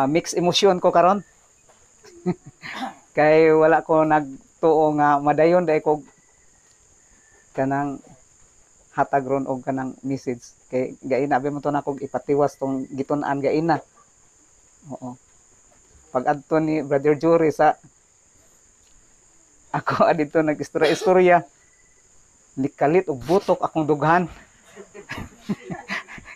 Mixed emotion ko karon. Kay wala ko nagtuo nga madayon dai ko kanang hatag ron og kanang message. Kay gaina abi mo to na kog ipatiwas tong gitun-an gaina. Oo. Pag adto ni Brother Jory sa ako adito nag-istorya-istorya, nikalit og butok akong dughan.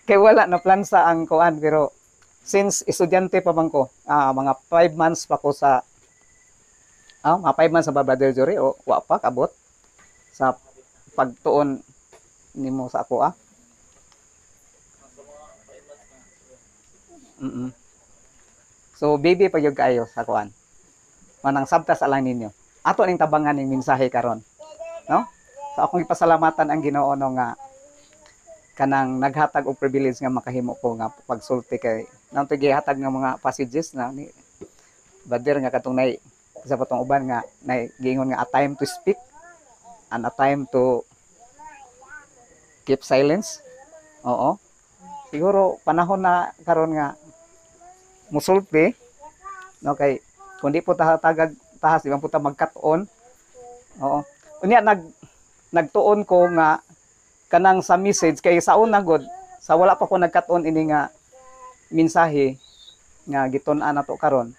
Kay wala na plansa ang kuan pero since estudyante pa man ko, mga 5 months pa ko sa mga 5 months sa Brother Jory o wa pa kabot sa pagtuon nimo sa ako Mm-mm. So baby pa gyud kayo sa kuan. Manang sabtas alang ninyo. Ato ning tabangan ning mensahe karon, no? So akong ipasalamatan ang Ginoo no nga kanang naghatag og privilege nga makahimo ko nga pagsulti kay nang gihatag nga mga passages na ni Bader nga katong nay sa patong uban nga nay giingon nga a time to speak and a time to keep silence. Oo. Siguro panahon na karon nga musulti no kay kundi po tagag tahas di man po ta magkat-on. Oo. Unya nagtuon ko nga kanang sa message kay sa una god sa wala pa ko nagkat-on ini nga mensahe nga gitun-an nato karon.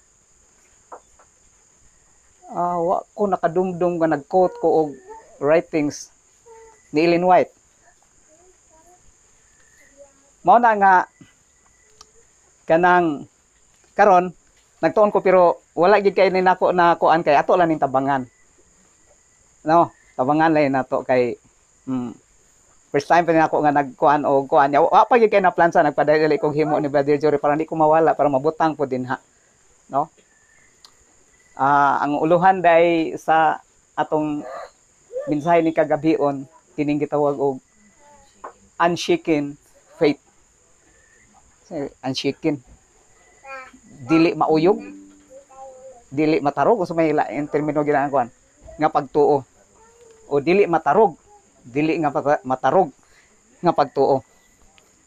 Wa ko nakadumdum nga nag-quote ko og writings ni Ellen White. Mao na nga kanang karon nagtuon ko pero wala gid kay ni nako na kuan kay ato lang ning tabangan. No, tabangan lang nato kay first time pa rin ako nga nagkuan o kuan. Wa pa gid kay na plan sa nagpadali kog himo ni Brother Jory para hindi ko mawala para mabutang po din ha. No? Ang uluhan day sa atong mensahe ni kagabion kining gitawag og unshaken faith. Unshaken. Dili mauyog, dili matarog o may lain termino ginaan kuan nga pagtuo. O dili matarog, dili nga matarog nga pagtuo.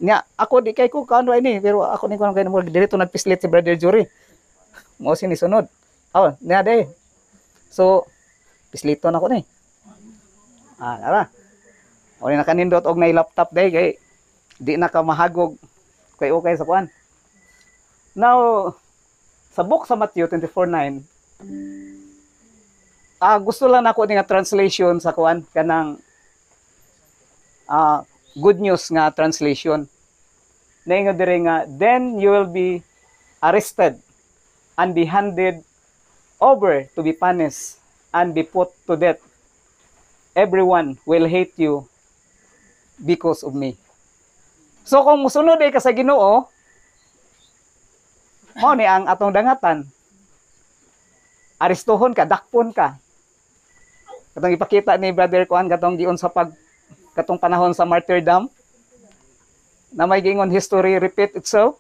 Nya ako di kay ko kaano ini pero ako ni kuno kay mo direto nagpislit si Brother Jory. Mo sinisunod. Niya day. So pisliton ako ni. Ara. O na kanindot og nay laptop day kay di na ka mahagog kay okay sa kuan. Now sa book sa Matthew 24:9 gusto lang ako nga translation sa kuan kanang good news nga translation. Naingon dire nga then you will be arrested and be handed over to be punished and be put to death. Everyone will hate you because of me. So kung musunod ay ka sa Ginoo, mao ni ang atong dangatan. Aristohon ka, dakpon ka. Katong ipakita ni Brother Kuan katong giun sa katong panahon sa martyrdom na may gingon history repeat itself.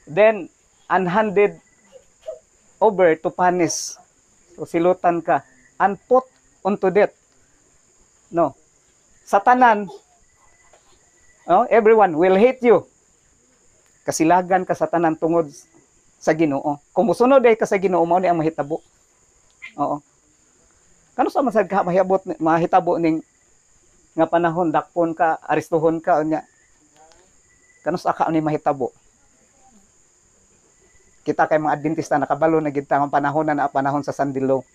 Then unhanded over to punish. So silutan ka and put onto death. No. Sa tanan, everyone will hate you. Kasilagan ka sa tanan tungod sa Ginoo. Kung musunod ay ka sa Ginoo mao ni ang mahitabo. Oo. Kano sa man sad ka mahitabo ning nga panahon dakpon ka, aristohon ka unya. Kano sa ka ni mahitabo? Kita kay mga Adventista nakabalo na gid ta panahon na panahon sa Sandilo.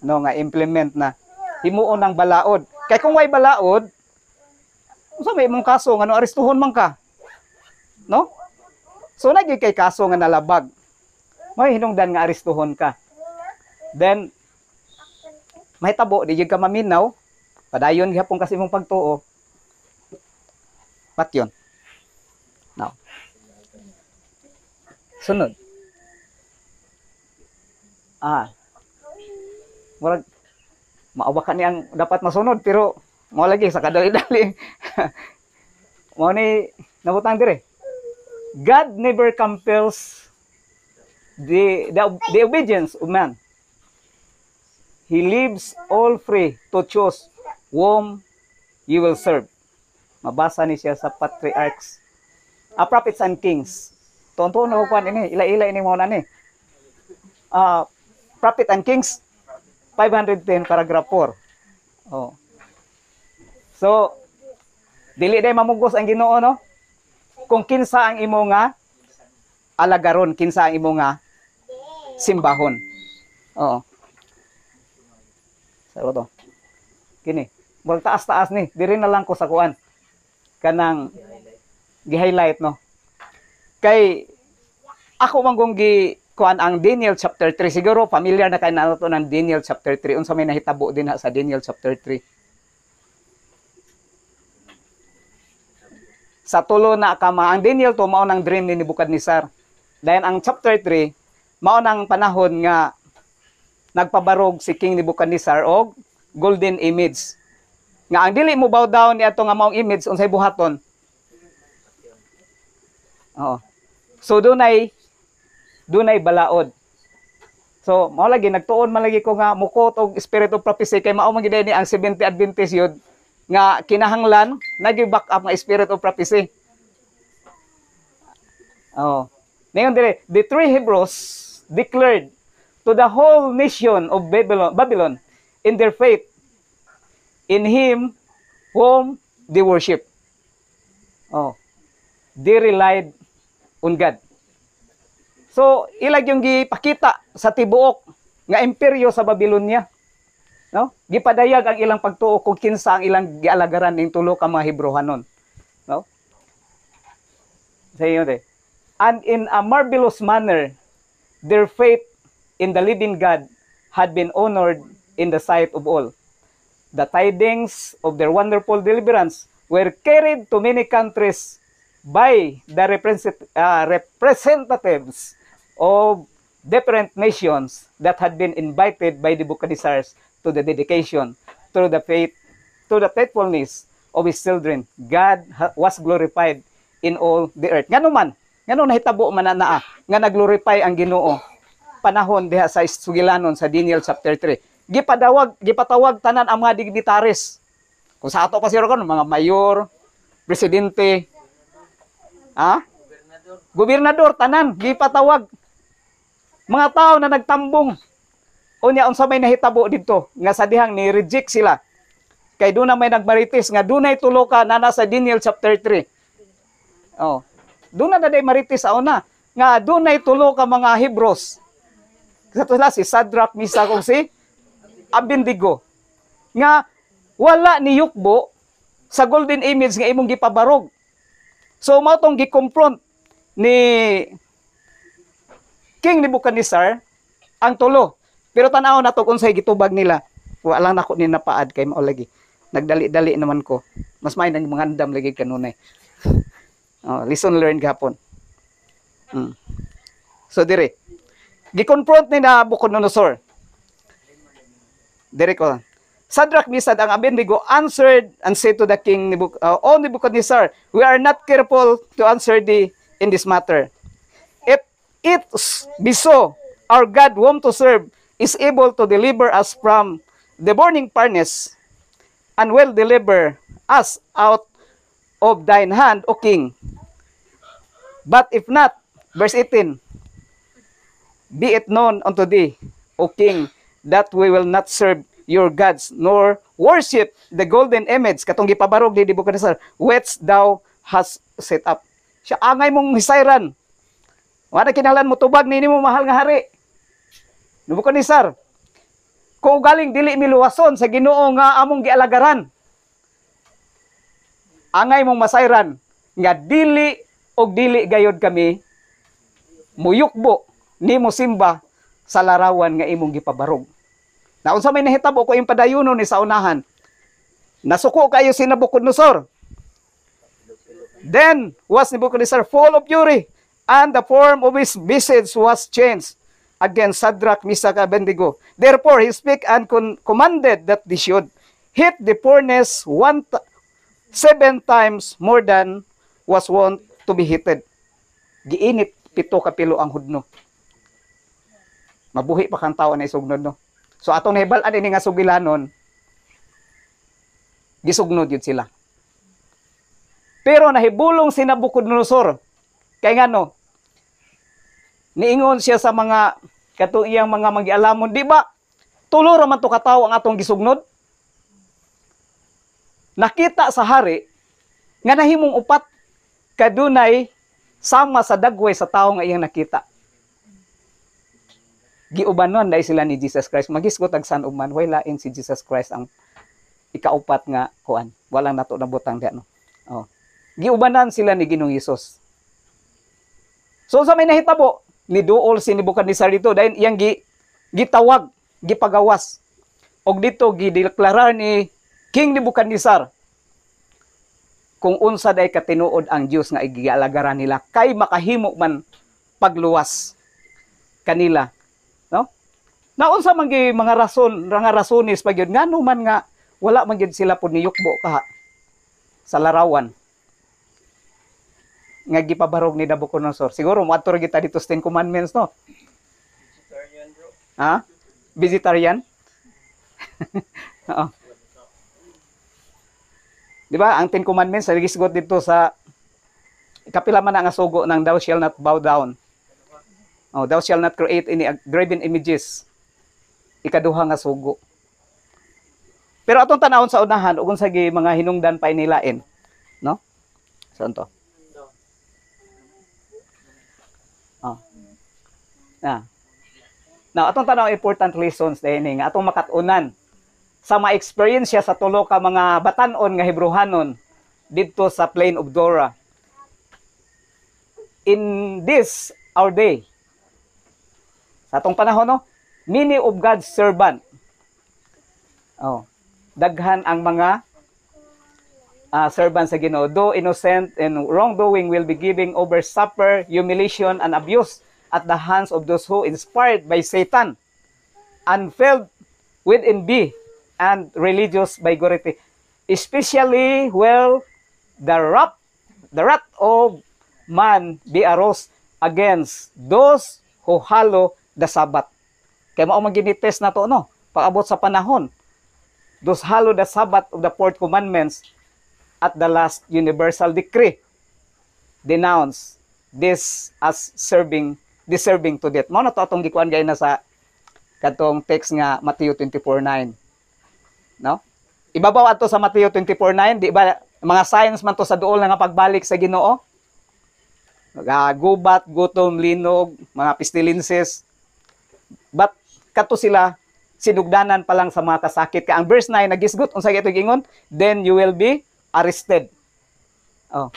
No nga implement na himuon ng balaod. Kay kung way balaod, unsa may imong kaso ngano aristohon man ka? No? So nagig kay kaso nga nalabag. May hinungdan nga aristohon ka. Then mahitabo di jud ka maminaw, padayon gyapon kasi imong pagtuo. Patyon. Now. Sunod. Murag maawa ka niyang dapat masunod pero mo lagi sa kadali-dali. Mo ni nabutang dire. God never compels the obedience of man. He leaves all free to choose whom you will serve. Mabasa ni siya sa Patriarchs, Prophets and Kings Tuon-tuon na kuan ini, ila-ila ini mo na ni. Prophet and Kings 510 paragraph 4. Oh. So, dili day mamugos ang Ginoo no? Kung kinsa ang imo nga alagaron, kinsa ang imo nga simbahon. Oo. Sa to. Kini, wag taas-taas ni, diri na lang ko sa kuan. Kanang gi-highlight no. Kay ako manggong gi kuan ang Daniel chapter 3, siguro familiar na kay nato ng Daniel chapter 3 unsa may nahitabo din sa Daniel chapter 3. Sa tulo na kama ang Daniel to mao nang dream ni Nebuchadnezzar. Dahil ang chapter 3 mao nang panahon nga nagpabarog si King Nebuchadnezzar og golden image. Nga ang dili mo bow down ni ato nga maong image unsay buhaton. Oo. So dunay balaod. So mao lagi nagtuon man lagi ko nga mukot og spirit of prophecy kay mao man gid ni ang 70 Adventist yun nga kinahanglan nagi-back up nga spirit of prophecy. Oh. Ngayon dire, the three Hebrews declared to the whole nation of Babylon in their faith in him whom they worship. Oh. They relied on God. So, ilag yung gipakita sa tibuok nga imperyo sa Babylonia. No? Gipadayag ang ilang pagtuo kung kinsa ang ilang gialagaran ning tulo ka mga Hebrewanon. No? Say yun. And in a marvelous manner, their faith in the living God had been honored in the sight of all. The tidings of their wonderful deliverance were carried to many countries by the representatives of different nations that had been invited by the Nebuchadnezzar to the dedication, through the faith, to the faithfulness of his children. God was glorified in all the earth. Ngano man, ngano nahitabo man na nga naglorify ang Ginoo panahon diha sa sugilanon sa Daniel chapter 3. Gipatawag tanan ang mga dignitaries. Kung sa ato pa siro kon mga mayor, presidente, gobernador tanan gipatawag. Mga tao na nagtambong unya unsa may nahitabo didto nga sa dihang ni reject sila. Kay doon na may nagmarites nga dunay tulo ka na nasa Daniel chapter 3. Oh. Doon na day marites sa una nga dunay tulo ka mga Hebrews. Katulad si Shadrach, Meshach ug si Abednego nga wala ni yukbo sa golden image nga imong gipabarog. So mao tong gi-confront ni King Nebuchadnezzar ang tulo. Pero tan-aw na to kung say gitubag nila. Wala na ko ni napaad kay mao lagi. Nagdali-dali naman ko. Mas may nang mga andam lagi kanunay. Oh, lesson learned gapon. So dire. Gi-confront ni Nabucodonosor. Dire ko. Shadrach, Meshach, and Abednego answered and said to the king, O Nebuchadnezzar, we are not careful to answer thee in this matter. If it be so, our God whom to serve is able to deliver us from the burning furnace, and will deliver us out of thine hand, O king. But if not, verse 18, be it known unto thee, O king, that we will not serve your gods, nor worship the golden image, katong gipabarog ni Nebuchadnezzar, which thou hast set up. Siya angay mong hisayran. Wala kinahanglan mo tubag nini mo mahal nga hari. Nebuchadnezzar, kung galing dili miluwason sa Ginoo nga among gialagaran, angay mong masayran nga dili og dili gayod kami muyukbo nimo simba sa larawan nga imong gipabarog. Na unsa may nahitabo ko yung padayonon ni sa unahan. Nasuko kayo si Nabucodonosor. Then was Nebuchadnezzar full of fury, and the form of his visage was changed against Shadrach, Meshach, and Abednego. Therefore he spake and commanded that they should hit the furnace 7 times more than was wont to be heated. Giinit 7 kapilo ang hudno. Mabuhi pa kang tao na isugnod no. So atong nahibal-an ini nga sugilanon, gisugnod yun sila. Pero nahibulong si Nabucodonosor, kay ngano, Niingon siya sa mga katong iyang mga magialamon, di ba? Tulo ra man to katawo ang atong gisugnod. Nakita sa hari nga nahimong upat kadunay sama sa dagway sa tawo nga iyang nakita. Giubanon dahil sila ni Jesus Christ. Magisgot ag san man, way lain si Jesus Christ ang ikaupat nga kuan. Walang nato nabutang di ano. Oh. Giubanan sila ni Ginoong Hesus. So sa may nahitabo, ni duol si Nebuchadnezzar dito dahil iyang gitawag, gipagawas. Og dito gideklarar ni King Nebuchadnezzar kung unsa day katinuod ang Dios nga igialagaran nila kay makahimo man pagluwas kanila, no? Naunsa man gi mga rasones pagyud ngano man nga wala man gyud sila pud niyukbo kaha sa larawan nga gipabarog ni Nabucodonosor. Siguro moadto kita dito sa 10 commandments, no? Vegetarian, bro. Ha? Vegetarian? Oo. Di ba? Ang 10 commandments nagisgot dito sa kapila man ang sugo ng thou shall not bow down. Oh, thou shall not create any graven images. Ikaduha nga sugo. Pero atong tanawon sa unahan ug unsa gi mga hinungdan pa inilain, no? Saan to? Oh. Now, atong tanaw important lessons din nga atong makatunan sa ma-experience sa tulo ka mga batan-on nga Hebrehanon dito sa Plain of Dora. In this our day, sa atong panahon, no, many of God's servant, daghan ang mga servant sa Ginoo, though innocent and wrongdoing, will be giving over suffer, humiliation, and abuse at the hands of those who, inspired by Satan and filled with envy and religious bigotry, especially the wrath of man be arose against those who hallow the Sabbath. Kaya mao magini-test na to, no? Pag-abot sa panahon, those hallow the Sabbath of the fourth commandments at the last universal decree denounce this as deserving to death. Mao na to atong gikuan gay na sa katong text nga Matthew 24:9. No? Ibabaw ato sa Matthew 24:9, di ba mga signs man to sa duol nga pagbalik sa Ginoo? Gubat, gutom, linog, mga pestilences. But kato sila sinugdanan pa lang sa mga kasakit. Ka ang verse 9 nagisgot unsa gyud ingon, then you will be arrested. Oh.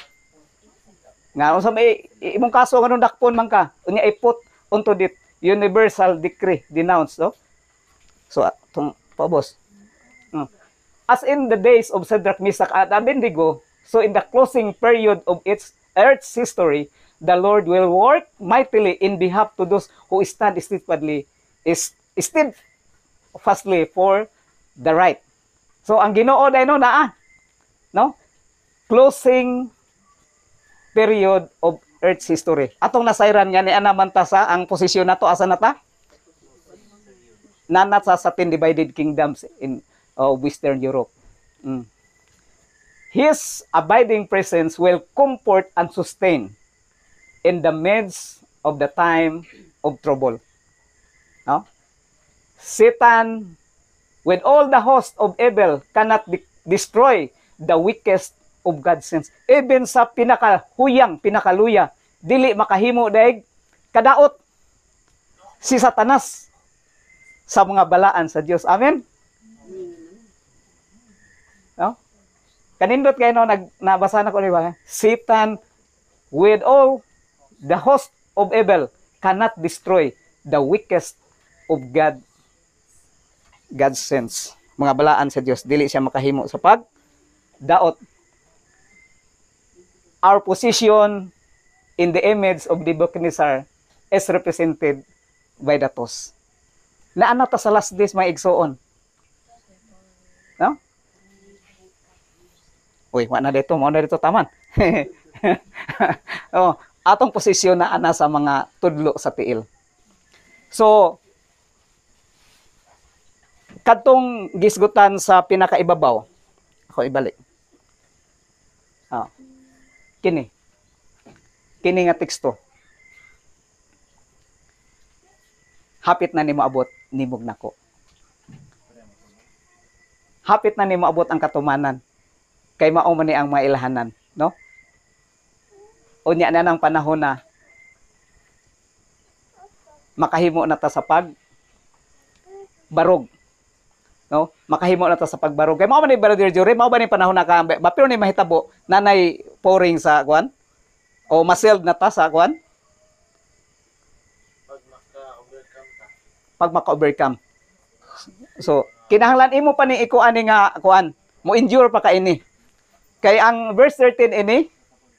Nga unsa may imong kaso nganong dakpon man ka, unya iput unto dit universal decree denounced, no? So atong paubos. As in the days of Shadrach, Meshach, and Abednego, so in the closing period of its earth's history, the Lord will work mightily in behalf to those who stand steadfastly for the right. So ang Ginoo day no no? Closing period of Earth's history. Atong nasayran nga ni anamanta sa ang posisyon nato asa nata? Nanat sa 10 divided kingdoms in Western Europe. His abiding presence will comfort and sustain in the midst of the time of trouble. No? Satan with all the host of evil cannot destroy the weakest of God's saints. Even sa pinakaluya, dili makahimo daig kadaot si Satanas sa mga balaan sa Dios. Amen? No? Kanindot kayo no, nabasa na ko diba? Satan with all the host of evil cannot destroy the weakest of God's saints. Mga balaan sa Dios, dili siya makahimo sa pagdaot. Our position in the image of Nebuchadnezzar is represented by the toss. Naana ta sa last days may igsoon. No? Uy, wala na dito taman. Oh, atong posisyon na ana sa mga tudlo sa tiil. So, katong gisgutan sa pinakaibabaw, ako ibalik. Kini nga teksto. hapit na nimo abot nimog nako. Hapit na nimo abot ang katumanan. Kay mao man ni ang mailahanan, no? Unya na ng panahon na makahimo na ta sa barog, no? Makahimo na ta sa pagbarog. Kay mao man ni Brother Jory, mao ba ni panahon na ka pero ni mahitabo nanay pouring sa kuan o maseld na ta sa kuan pag maka-overcome. So, kinahanglan imo pa ni iko ani nga kuan, mo endure pa ka ini. Kay ang verse 13 ini,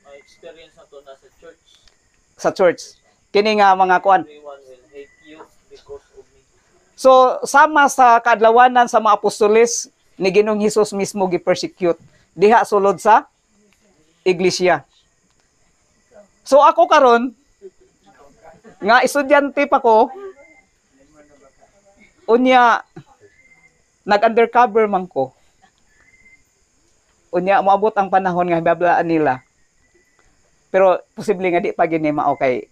My experience na to na sa church. sa church. Kini nga mga kuan. Everyone will hate you because of me. So, sama sa kaadlawanan sa mga apostoles ni Ginoong Hesus mismo gi-persecute diha sulod sa iglesia. So, ako karon nga estudyante pa ko, unya nag-undercover man ko. Unya moabot ang panahon nga hibablaan nila. Pero posible nga di pa gini mao kay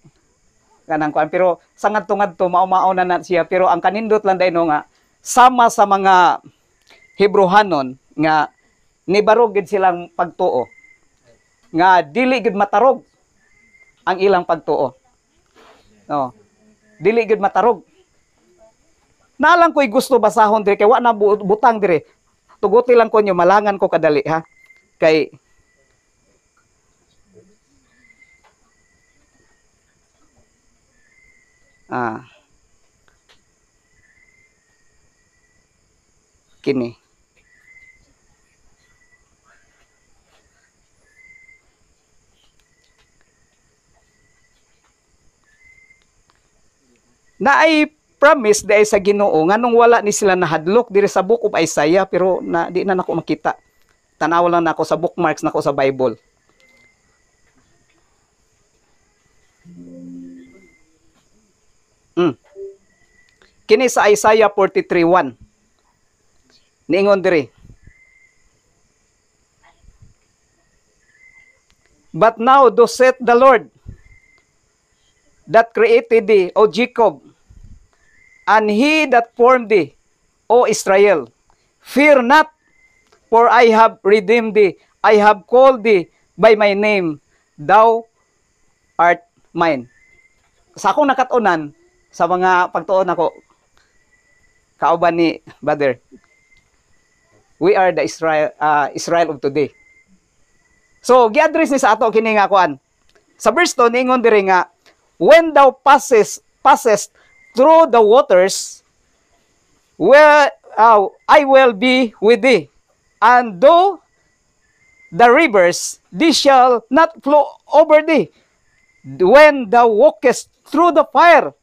kanang kuan, pero sa ngadto-ngadto mao na siya, pero ang kanindot lang dayno nga sama sa mga Hebrehanon nga nibarog gid silang pagtuo. Nga dili gid matarog ang ilang pagtuo. No. Dili gid matarog. Nalang ko'y gusto basahon dire kay wa na butang dire. Tuguti lang ko nyo, malangan ko kadali ha. Kay kini. Naay promise dahil sa Ginoo nganong wala ni sila nahadlok diri sa book of Isaiah, pero di na nako makita. Tanaw lang nako sa bookmarks nako sa Bible. Kini sa Isaiah 43:1. Niingon diri. But now thus saith the Lord that created thee, O Jacob, and he that formed thee, O Israel. Fear not, for I have redeemed thee. I have called thee by my name. Thou art mine. Sa akong nakatunan, sa mga pagtuon ako, kauban ni brother, we are the Israel of today. So, gi-address ni sa ato kini nga kuan. Sa verse 2, niingon diri nga, when thou passest through the waters, where I will be with thee, and though the rivers, they shall not flow over thee. When thou walkest through the fire,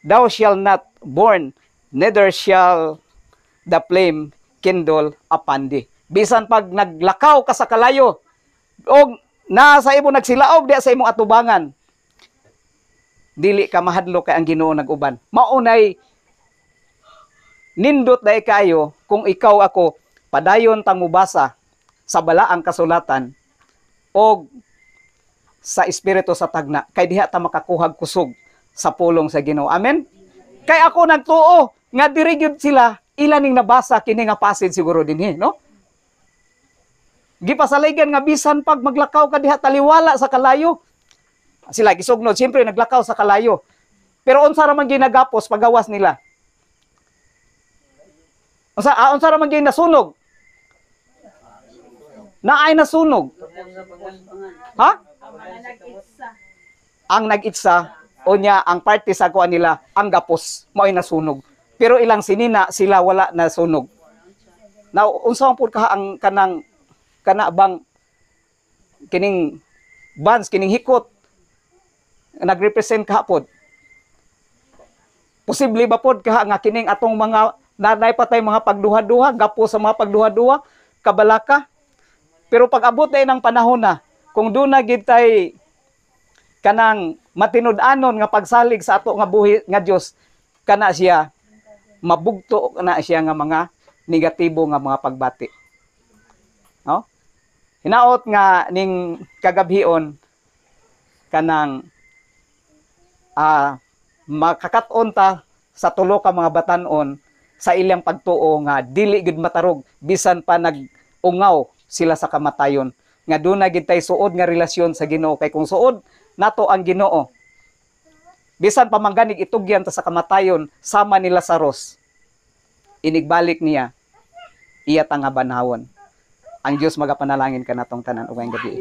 thou shalt not burn, neither shall the flame kindle upon thee. Bisan pag naglakaw ka sa kalayo, o nasa imo nagsilaog diya sa imong atubangan, dili ka mahadlok kay ang Ginoo nag-uban. Maunay nindot day kayo kung ikaw ako padayon tang mubasa sa balaang kasulatan o sa espiritu sa tagna, kay diha ta makakuhag kusog sa pulong sa Ginoo. Amen. Kay ako nagtuo nga diri gyud sila ilaning nabasa kini nga passage siguro dinhi, no? Gipasaligan nga bisan pag maglakaw ka diha taliwala sa kalayo. Sila gisugnod, siyempre naglakaw sa kalayo. Pero unsa ra man ginagapos pagawas nila? Unsa ra man gyud nasunog? Naay nasunog. Ha? Ang nag-itsa unya ang parte sa kuan nila ang gapos mao'y nasunog. Pero ilang sinina sila wala nasunog. Now unsa man pud ka ang kana bang kining bands, kining hikot nagrepresent kahapon? Posible ba pod ka nga kining atong mga nanay patay mga pagduha-duha, gapo sa mga pagduha-duha, kabalaka? Pero pag abot day ng panahon na, kung doon na gid tay kanang matinud-anon nga pagsalig sa ato nga buhi nga Dios, kana siya mabugto na siya nga mga negatibo nga mga pagbati. No? Hinaot nga ning kagabhion kanang makakat-on ta sa tulo ka mga batanon sa ilang pagtuo nga dili gid matarog bisan pa nag-ungaw sila sa kamatayon nga dunay gid tay suod nga relasyon sa Ginoo kay kung suod nato ang Ginoo bisan pa mangganig itugyan ta sa kamatayon sama ni Lazarus inigbalik niya iya ta nga banhawon ang Dios magapanalangin kanatong tanan ug gabi.